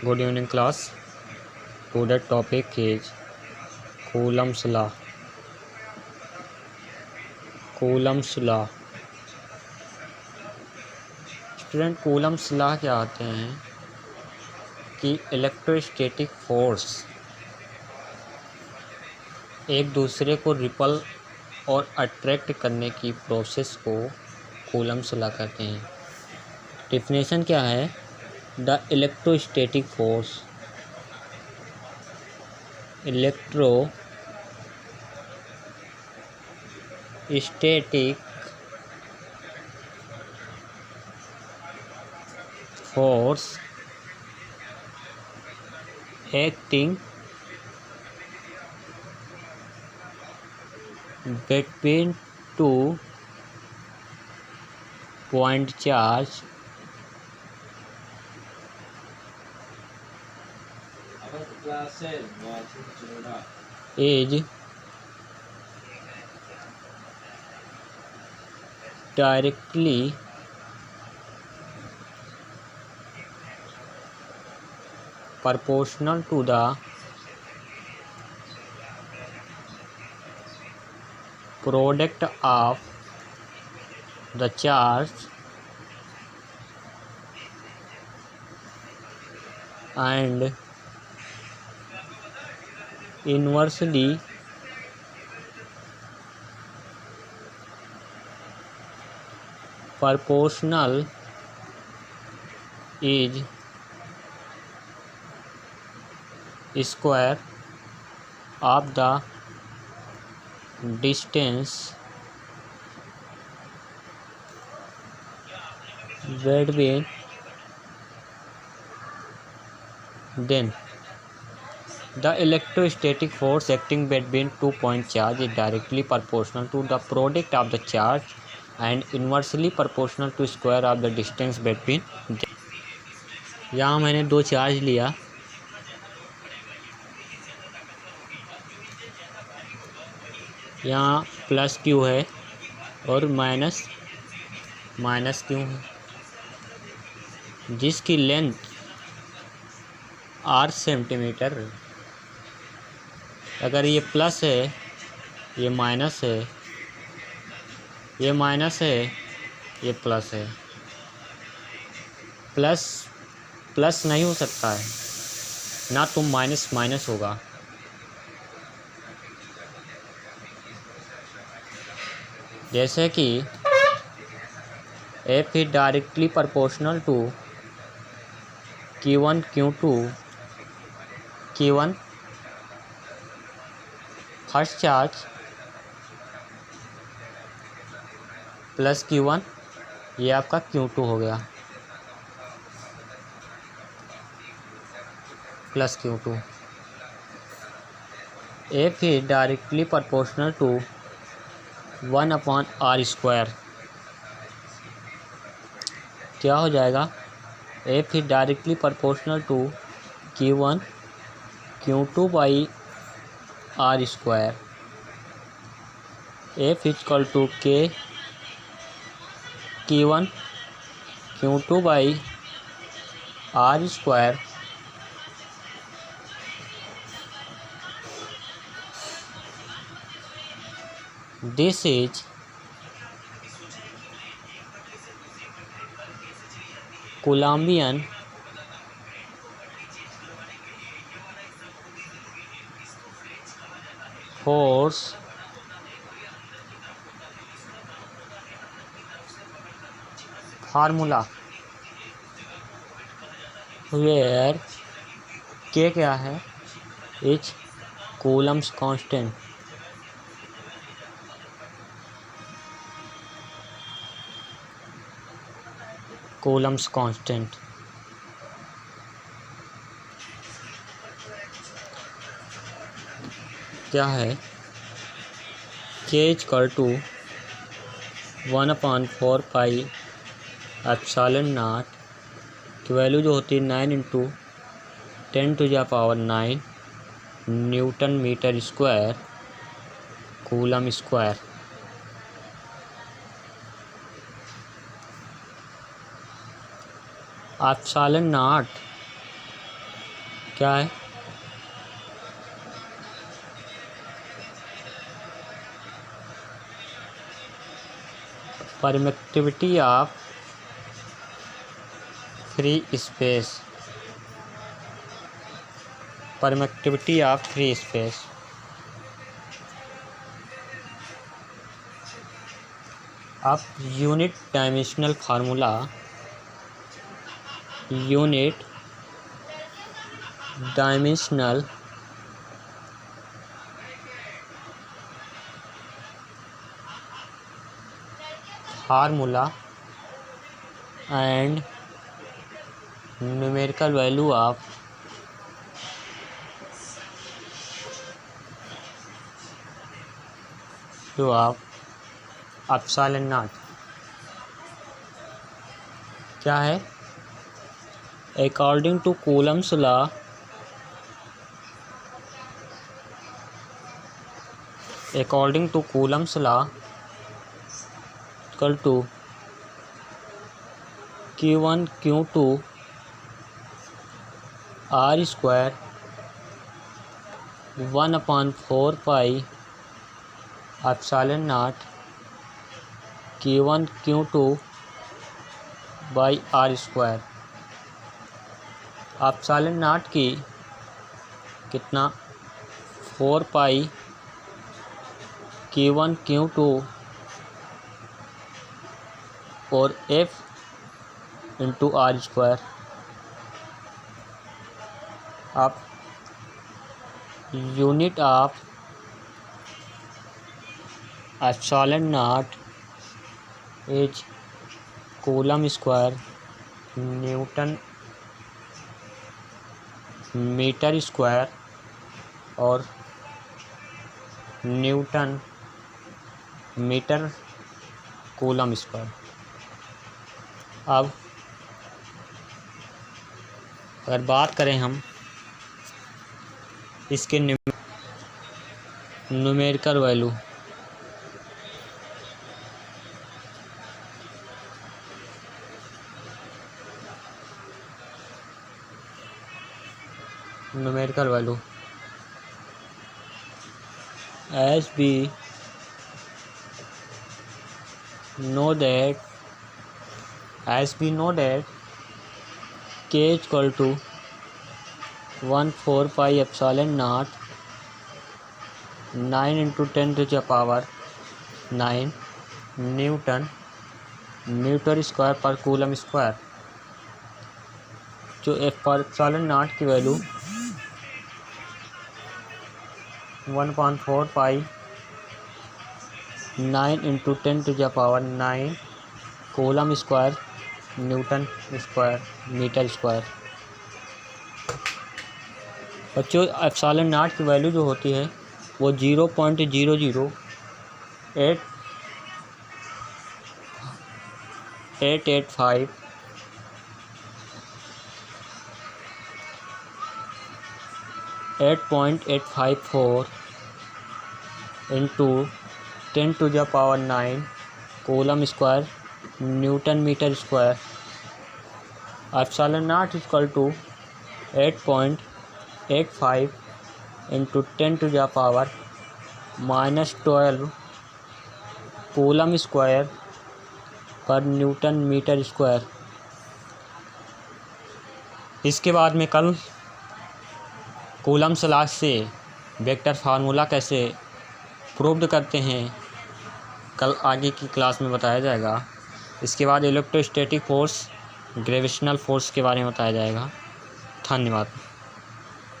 Good evening, class. Today's topic is Coulomb's law. Coulomb's law. Student Coulomb's law क्या आते हैं कि electrostatic force एक दूसरे को रिपल और अट्रैक्ट करने की प्रोसेस को कूलम्स लॉ कहते हैं। डेफिनेशन क्या है? The electrostatic force electrostatic force acting between two point charge is directly proportional to the product of the charge and inversely proportional is square of the distance between them. The electrostatic force acting between 2 point charge is directly proportional to the product of the charge and inversely proportional to square of the distance between them. यहाँ मैंने दो charge लिया, यहाँ plus Q है और minus Q है, जिसकी length r centimetre. अगर ये प्लस है, ये माइनस है, ये माइनस है, ये प्लस है, प्लस नहीं हो सकता है ना, तो माइनस होगा। जैसे कि F is directly proportional to Q1 Q2 Q1 first charge plus Q1, ये आपका Q2 हो गया, plus Q2। F is directly proportional to 1/r²। क्या हो जाएगा? F is directly proportional to Q1 Q2 by r²। F is equal to K Q1 Q2 by r²। This is Coulombian force formula where K क्या है? Is Coulomb's constant। Coulomb's constant क्या है? K equal to 1/4 pi epsilon naught की value जो होती है 9 × 10⁹ newton metre square coulomb square. Epsilon naught क्या है? Permittivity of free space. Permittivity of free space. अब unit dimensional formula, unit dimensional formula and numerical value of epsilon naught क्या है? According to Coulomb's law, equal to Q1 Q2 R square 1/4 pi epsilon naught Q1 Q2 by R square। Epsilon naught की कितना 4 pi Q1 Q2 और F into R square. अब unit of epsilon naught is coulomb square newton metre square और newton metre coulomb square. अब अगर बात करें हम इसके numerical value, as we know that K is equal to 1/4 pi epsilon naught 9 into 10 to the power 9 newton metre square पर coulomb square. जो epsilon naught की value 1/4 pi 9 into 10 to the power 9 coulomb square newton square metre square. बच्चों epsilon naught की value जो होती है वो 0.854 into 10 to the power 9 coulomb square newton metre square. Epsilon naught equal to 8.85 into 10 to the power -12 coulomb square पर newton metre square. इसके बाद में कल कूलम्स लॉ से वेक्टर फार्मूला कैसे प्रूव्ड करते हैं कल आगे की क्लास में बताया जाएगा। इसके बाद इलेक्ट्रोस्टैटिक फोर्स, ग्रेविटेशनल फोर्स के बारे में बताया जाएगा। धन्यवाद।